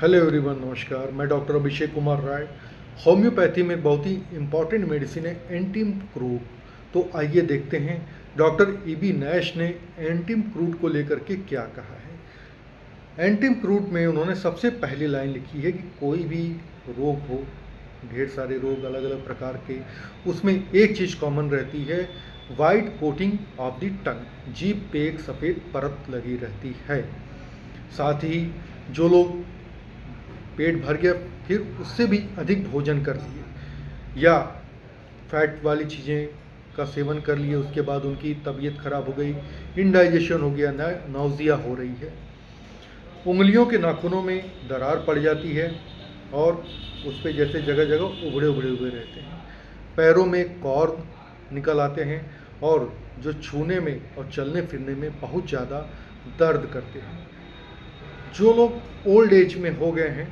Hello everyone, नमस्कार। मैं doctor Abhishek Kumar Rai. Homeopathy में बहुत ही इम्पॉर्टेंट मेडिसिन है एंटीम क्रूड। तो आइए देखते हैं डॉक्टर ईबी नैश ने एंटीम क्रूड को लेकर के क्या कहा है। एंटीम क्रूड में उन्होंने सबसे पहली लाइन लिखी है कि कोई भी रोग हो, ढेर सारे रोग अलग अलग प्रकार के, उसमें एक चीज़ कॉमन रहती है, white coating of the tongue, जीभ पे एक सफ़ेद परत लगी रहती है। साथ ही जो लोग पेट भर गया फिर उससे भी अधिक भोजन कर लिए या फैट वाली चीज़ें का सेवन कर लिए, उसके बाद उनकी तबीयत खराब हो गई, इनडाइजेशन हो गया, नाउजिया हो रही है, उंगलियों के नाखूनों में दरार पड़ जाती है और उस पर जैसे जगह जगह उभड़े उभड़े हुए रहते हैं, पैरों में कॉर्न निकल आते हैं और जो छूने में और चलने फिरने में बहुत ज़्यादा दर्द करते हैं। जो लोग ओल्ड एज में हो गए हैं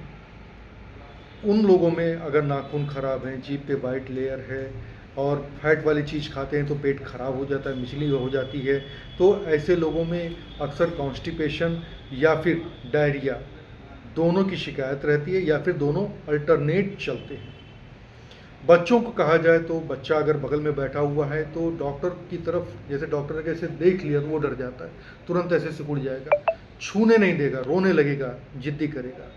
उन लोगों में अगर नाखून खराब हैं, जीभ पे वाइट लेयर है और फैट वाली चीज़ खाते हैं तो पेट खराब हो जाता है, मिचली हो जाती है, तो ऐसे लोगों में अक्सर कॉन्स्टिपेशन या फिर डायरिया दोनों की शिकायत रहती है या फिर दोनों अल्टरनेट चलते हैं। बच्चों को कहा जाए तो बच्चा अगर बगल में बैठा हुआ है तो डॉक्टर की तरफ, जैसे डॉक्टर ने कैसे देख लिया तो वो डर जाता है, तुरंत ऐसे सिकुड़ जाएगा, छूने नहीं देगा, रोने लगेगा, जिद्दी करेगा।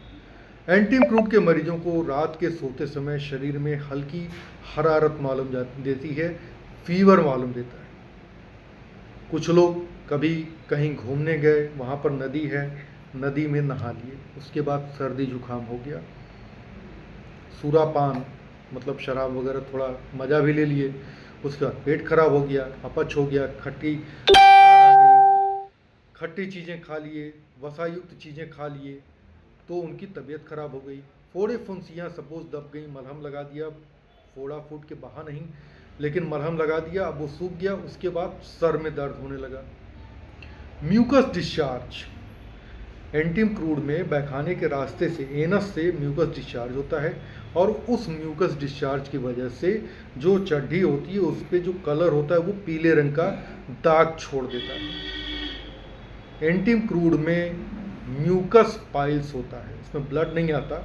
एंटीम क्रूड के मरीजों को रात के सोते समय शरीर में हल्की हरारत मालूम देती है, फीवर मालूम देता है। कुछ लोग कभी कहीं घूमने गए, वहाँ पर नदी है, नदी में नहा लिए, उसके बाद सर्दी जुकाम हो गया, सूरापान मतलब शराब वगैरह थोड़ा मज़ा भी ले लिए, उसके बाद पेट खराब हो गया, अपच हो गया, खट्टी चीज़ें खा लिए, वसायुक्त चीज़ें खा लिए तो उनकी तबीयत खराब हो गई। फोड़े फुंसियाँ सपोज दब गई, मलहम लगा दिया, फोड़ा फूट के बहा नहीं लेकिन मलहम लगा दिया, अब वो सूख गया, उसके बाद सर में दर्द होने लगा। म्यूकस डिस्चार्ज, एंटीम क्रूड में पैखाने के रास्ते से, एनस से म्यूकस डिस्चार्ज होता है और उस म्यूकस डिस्चार्ज की वजह से जो चड्ढी होती है उस पर जो कलर होता है वो पीले रंग का दाग छोड़ देता है। एंटीम क्रूड में म्यूकस पाइल्स होता है, इसमें ब्लड नहीं आता,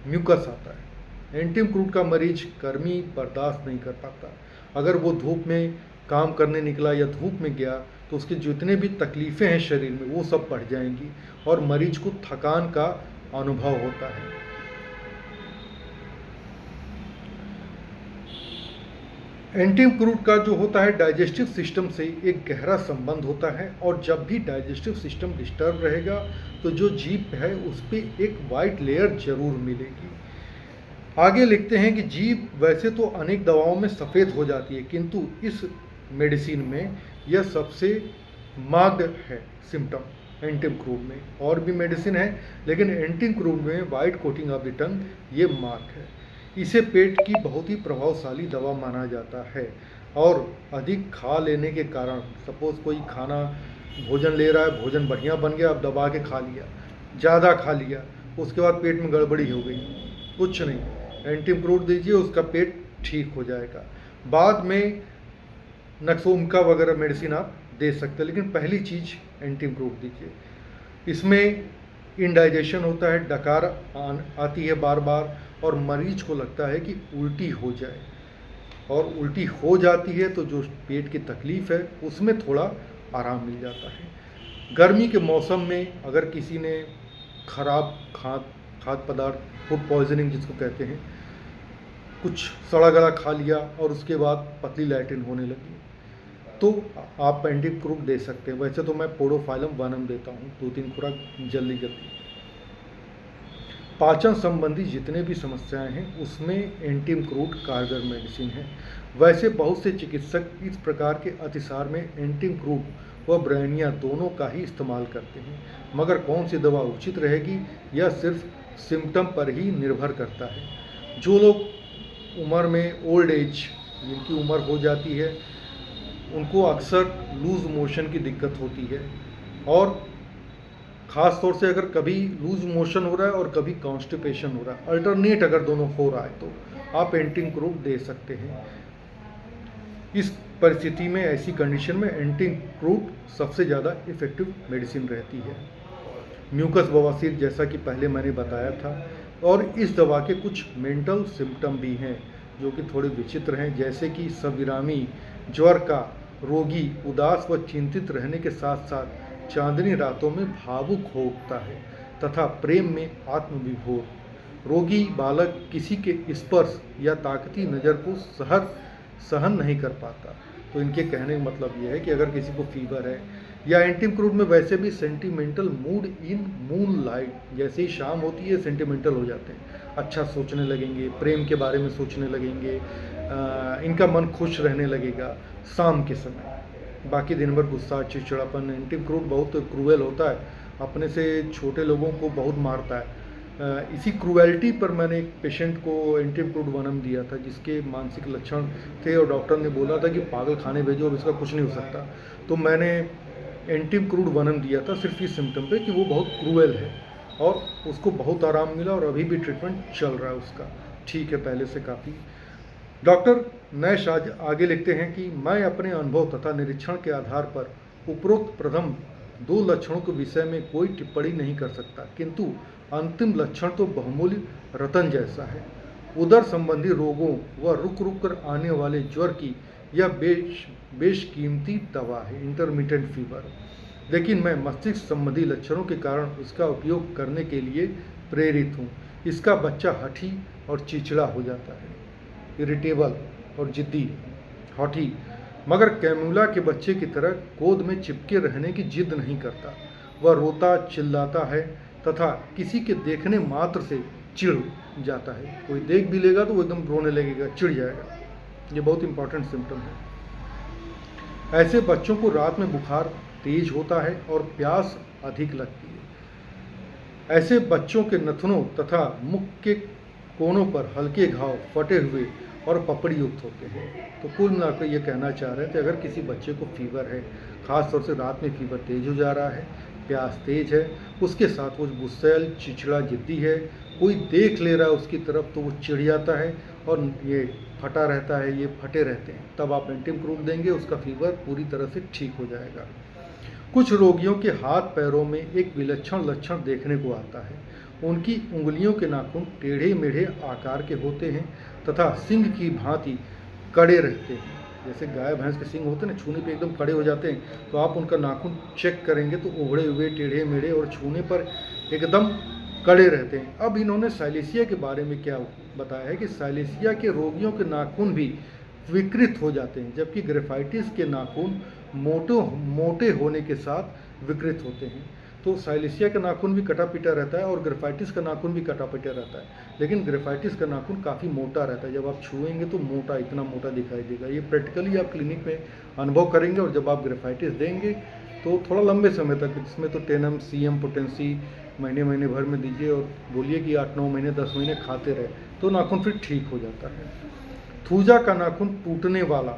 म्यूकस आता है। एंटीम क्रूड का मरीज गर्मी बर्दाश्त नहीं कर पाता, अगर वो धूप में काम करने निकला या धूप में गया तो उसकी जितने भी तकलीफ़ें हैं शरीर में वो सब बढ़ जाएंगी और मरीज को थकान का अनुभव होता है। एंटीम क्रूड का जो होता है डाइजेस्टिव सिस्टम से एक गहरा संबंध होता है और जब भी डाइजेस्टिव सिस्टम डिस्टर्ब रहेगा तो जो जीभ है उस पर एक वाइट लेयर जरूर मिलेगी। आगे लिखते हैं कि जीभ वैसे तो अनेक दवाओं में सफ़ेद हो जाती है किंतु इस मेडिसिन में यह सबसे मार्क्ड है सिम्टम एंटीम क्रूड में। और भी मेडिसिन है लेकिन एंटीम क्रूड में white coating of the tongue ये मार्क है। इसे पेट की बहुत ही प्रभावशाली दवा माना जाता है और अधिक खा लेने के कारण, सपोज कोई खाना भोजन ले रहा है, भोजन बढ़िया बन गया, अब दबा के खा लिया, ज़्यादा खा लिया, उसके बाद पेट में गड़बड़ी हो गई, कुछ नहीं, एंटीम क्रूड दीजिए, उसका पेट ठीक हो जाएगा। बाद में नक्सोमका वगैरह मेडिसिन आप दे सकते हैं लेकिन पहली चीज़ एंटीम क्रूड दीजिए। इसमें इनडाइजेशन होता है, डकार आती है बार बार और मरीज को लगता है कि उल्टी हो जाए और उल्टी हो जाती है तो जो पेट की तकलीफ़ है उसमें थोड़ा आराम मिल जाता है। गर्मी के मौसम में अगर किसी ने खराब खाद्य पदार्थ, फूड पॉइजनिंग जिसको कहते हैं, कुछ सड़ा गला खा लिया और उसके बाद पतली लैट्रिन होने लगी तो आप एंटीम क्रूड दे सकते हैं। वैसे तो मैं पोडोफाइलम वनम देता हूँ, 2-3 खुराक जल्दी। पाचन संबंधी जितने भी समस्याएं हैं उसमें एंटीम क्रूड कारगर मेडिसिन है। वैसे बहुत से चिकित्सक इस प्रकार के अतिसार में एंटीम क्रूड व ब्रैनिया दोनों का ही इस्तेमाल करते हैं, मगर कौन सी दवा उचित रहेगी यह सिर्फ सिम्टम पर ही निर्भर करता है। जो लोग उम्र में, ओल्ड एज जिनकी उम्र हो जाती है, उनको अक्सर लूज़ मोशन की दिक्कत होती है और ख़ास तौर से अगर कभी लूज़ मोशन हो रहा है और कभी कॉन्स्टिपेशन हो रहा है, अल्टरनेट अगर दोनों हो रहा है तो आप एंटीम क्रूड दे सकते हैं। इस परिस्थिति में, ऐसी कंडीशन में एंटीम क्रूड सबसे ज़्यादा इफ़ेक्टिव मेडिसिन रहती है। म्यूकस बवासीर, जैसा कि पहले मैंने बताया था। और इस दवा के कुछ मेंटल सिम्टम भी हैं जो कि थोड़े विचित्र हैं, जैसे कि सविरामी ज्वर का रोगी उदास व चिंतित रहने के साथ साथ चांदनी रातों में भावुक हो उठता है तथा प्रेम में आत्मविभोर। रोगी बालक किसी के स्पर्श या ताकती नज़र को सहन नहीं कर पाता। तो इनके कहने का मतलब यह है कि अगर किसी को फीवर है या एंटिम क्रूड में वैसे भी सेंटिमेंटल मूड इन मून लाइट, जैसे ही शाम होती है सेंटिमेंटल हो जाते हैं, अच्छा सोचने लगेंगे, प्रेम के बारे में सोचने लगेंगे, इनका मन खुश रहने लगेगा शाम के समय। बाकी दिन भर गुस्सा चिड़चिड़ापन। एंटिम क्रूड बहुत क्रूएल होता है, अपने से छोटे लोगों को बहुत मारता है। इसी क्रूएल्टी पर मैंने एक पेशेंट को एंटिम क्रूड वनम दिया था जिसके मानसिक लक्षण थे और डॉक्टर ने बोला था कि पागल खाने भेजो, अब इसका कुछ नहीं हो सकता। तो मैंने एंटिम क्रूड वनम दिया था सिर्फ इस सिम्टम पे कि वो बहुत क्रूएल है, और उसको बहुत आराम मिला और अभी भी ट्रीटमेंट चल रहा है उसका, ठीक है पहले से काफ़ी। डॉक्टर नैश आज आगे लिखते हैं कि मैं अपने अनुभव तथा निरीक्षण के आधार पर उपरोक्त प्रथम 2 लक्षणों के विषय में कोई टिप्पणी नहीं कर सकता, किंतु अंतिम लक्षण तो बहुमूल्य रतन जैसा है। उदर संबंधी रोगों व रुक रुक कर आने वाले ज्वर की यह बेशकीमती दवा है, इंटरमिटेंट फीवर। लेकिन मैं मस्तिष्क संबंधी लक्षणों के कारण इसका उपयोग करने के लिए प्रेरित हूँ। इसका बच्चा हठी और चिड़चिड़ा हो जाता है, इरिटेबल और जिद्दी, हॉटी, मगर कैमुला के बच्चे की तरह गोद में चिपके रहने की जिद नहीं करता। वह रोता चिल्लाता है तथा किसी के देखने मात्र से चिढ़ जाता है। कोई देख भी लेगा तो वो एकदम रोने लगेगा, चिढ़ जाएगा। ये बहुत इंपॉर्टेंट सिम्टम है। ऐसे बच्चों को रात में बुखार तेज होता है और प्यास अधिक लगती है। ऐसे बच्चों के नथनों तथा मुख के कोनों पर हल्के घाव, फटे हुए और पपड़ी युक्त होते हैं। तो कुल मिलाकर ये कहना चाह रहे थे, अगर किसी बच्चे को फीवर है, ख़ास तौर से रात में फीवर तेज हो जा रहा है, प्यास तेज है, उसके साथ वो गुस्सैल, चिड़चिड़ा, जिद्दी है, कोई देख ले रहा है उसकी तरफ तो वो चिढ़ जाता है और ये फटा रहता है, ये फटे रहते हैं, तब आप एंटिम क्रूड देंगे, उसका फीवर पूरी तरह से ठीक हो जाएगा। कुछ रोगियों के हाथ पैरों में एक विलक्षण लक्षण देखने को आता है। उनकी उंगलियों के नाखून टेढ़े मेढ़े आकार के होते हैं तथा सींग की भांति कड़े रहते हैं। जैसे गाय भैंस के सींग होते हैं ना, छूने पे एकदम कड़े हो जाते हैं, तो आप उनका नाखून चेक करेंगे तो उभड़े हुए, टेढ़े मेढ़े और छूने पर एकदम कड़े रहते हैं। अब इन्होंने साइलेसिया के बारे में क्या बताया है कि साइलेसिया के रोगियों के नाखून भी विकृत हो जाते हैं, जबकि ग्रेफाइटिस के नाखून मोटे होने के साथ विकृत होते हैं। तो साइलेसिया का नाखून भी कटा पिटा रहता है और ग्रेफाइटिस का नाखून भी कटा पिटा रहता है, लेकिन ग्रेफाइटिस का नाखून काफ़ी मोटा रहता है। जब आप छुएंगे तो मोटा, इतना मोटा दिखाई देगा। ये प्रैक्टिकली आप क्लिनिक में अनुभव करेंगे। और जब आप ग्रेफाइटिस देंगे तो थोड़ा लंबे समय तक, इसमें तो 10 CM पोटेंसी महीने भर में दीजिए और बोलिए कि 8-9 महीने 10 महीने खाते रहे, तो नाखून फिर ठीक हो जाता है। थूजा का नाखून टूटने वाला,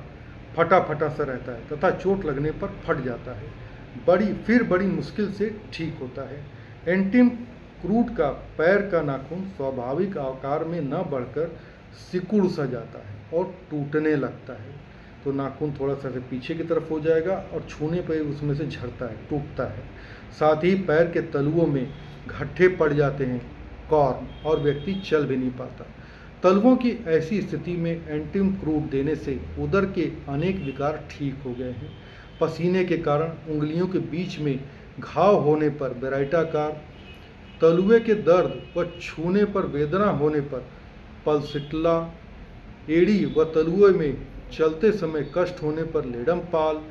फटा सा रहता है तथा चोट लगने पर फट जाता है, बड़ी मुश्किल से ठीक होता है। एंटिम क्रूड का पैर का नाखून स्वाभाविक आकार में न बढ़कर सिकुड़ सा जाता है और टूटने लगता है। तो नाखून थोड़ा सा पीछे की तरफ हो जाएगा और छूने पर उसमें से झड़ता है, टूटता है। साथ ही पैर के तलुओं में गड्ढे पड़ जाते हैं, कॉर्न, और व्यक्ति चल भी नहीं पाता। तलवों की ऐसी स्थिति में एंटिम क्रूड देने से उदर के अनेक विकार ठीक हो गए हैं। पसीने के कारण उंगलियों के बीच में घाव होने पर बेराइटाकार, तलुए के दर्द व छूने पर वेदना होने पर पल्सिटला, एड़ी व तलुए में चलते समय कष्ट होने पर लेडम पाल,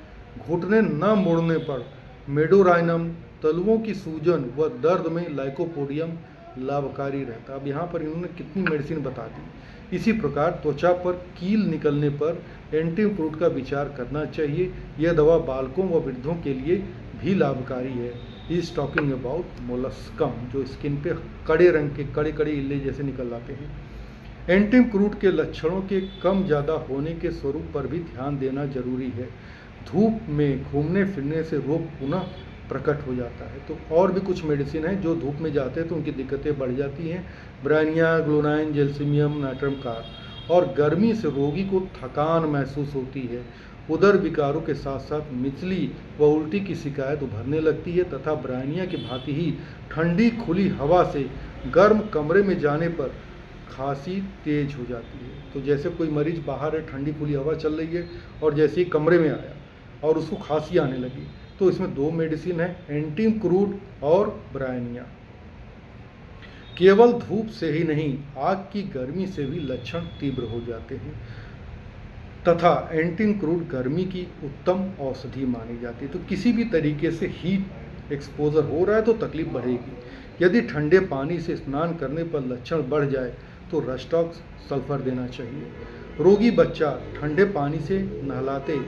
घुटने न मुड़ने पर मेडोराइनम, तलुओं की सूजन व दर्द में लाइकोपोडियम लाभकारी रहता। अब यहाँ पर इन्होंने कितनी मेडिसिन बता दी। इसी प्रकार त्वचा पर कील निकलने पर एंटिम क्रूड का विचार करना चाहिए। यह दवा बालकों व वृद्धों के लिए भी लाभकारी है। इज टॉकिंग अबाउट मोलस्कम, जो स्किन पे कड़े रंग के कड़े इल्ले जैसे निकल आते हैं। एंटिम क्रूड के लक्षणों के कम ज़्यादा होने के स्वरूप पर भी ध्यान देना जरूरी है। धूप में घूमने फिरने से रोग पुनः प्रकट हो जाता है। तो और भी कुछ मेडिसिन हैं जो धूप में जाते हैं तो उनकी दिक्कतें बढ़ जाती हैं। Bryonia, ग्लोनाइन, जेल्सिमियम, nitrum car. और गर्मी से रोगी को थकान महसूस होती है उदर विकारों के साथ साथ मिचली व उल्टी की शिकायत उभरने लगती है तथा ब्रायनिया की भांति ही ठंडी खुली हवा से गर्म कमरे में जाने पर खांसी तेज हो जाती है। तो जैसे कोई मरीज बाहर है, ठंडी खुली हवा चल रही है और जैसे ही कमरे में आया और उसको खांसी आने लगी, तो इसमें दो मेडिसिन है, एंटीम क्रूड और ब्रायनिया। केवल धूप से ही नहीं, आग की गर्मी से भी लक्षण तीव्र हो जाते हैं तथा एंटीम क्रूड गर्मी की उत्तम औषधि मानी जाती है। तो किसी भी तरीके से हीट एक्सपोजर हो रहा है तो तकलीफ बढ़ेगी। यदि ठंडे पानी से स्नान करने पर लक्षण बढ़ जाए तो रस्टॉक्स सल्फर देना चाहिए। रोगी बच्चा ठंडे पानी से नहलाते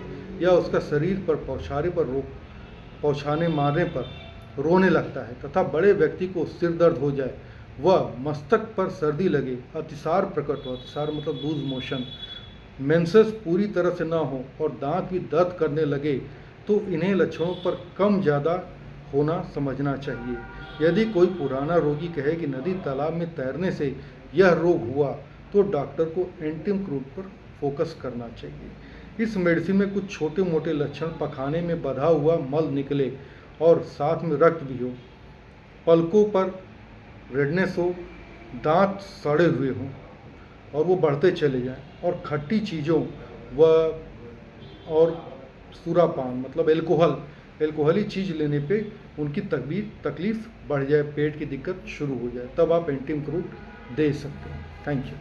या उसका शरीर पर पौछाने मारने पर रोने लगता है तथा बड़े व्यक्ति को सिर दर्द हो जाए, वह मस्तक पर सर्दी लगे, अतिसार प्रकट हो, अतिसार मतलब लूज मोशन, मेंसेस पूरी तरह से ना हो और दांत भी दर्द करने लगे, तो इन्हें लक्षणों पर कम ज़्यादा होना समझना चाहिए। यदि कोई पुराना रोगी कहे कि नदी तालाब में तैरने से यह रोग हुआ, तो डॉक्टर को एंटीम क्रूड पर फोकस करना चाहिए। इस मेडिसिन में कुछ छोटे मोटे लक्षण, पखाने में बंधा हुआ मल निकले और साथ में रक्त भी हो, पलकों पर रेडनेस हो, दांत सड़े हुए हों और वो बढ़ते चले जाएं, और खट्टी चीज़ों व और सुरापान मतलब एल्कोहली चीज़ लेने पे उनकी तकलीफ बढ़ जाए, पेट की दिक्कत शुरू हो जाए, तब आप एंटीम क्रूड दे सकते हैं। Thank you.